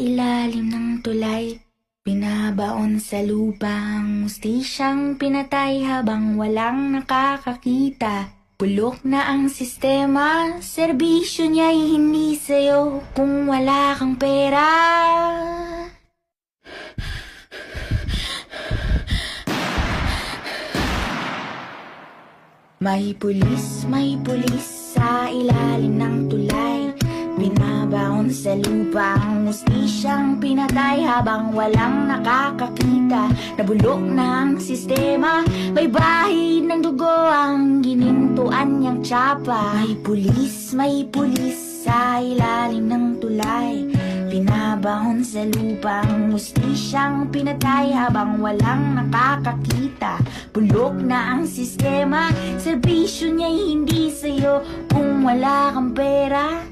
ilalim ng tulay, binabaon sa lupa ang hustisyang pinatay habang walang nakakakita. Bulok na ang sistema, serbisyo niya'y hindi sa'yo kung wala kang pera. May pulis sa ilalim ng tulay, binabaon sa lupa ang hustisyang pinatay habang walang nakakakita. Nabulok na ang sistema, may bahid ng dugo ang ginintuan niyang tsapa. May pulis sa ilalim ng tulay, binabaon sa lupa ang hustisyang pinatay habang walang nakakakita. Bulok na ang sistema, serbisyo niya'y hindi sa'yo kung wala kang pera.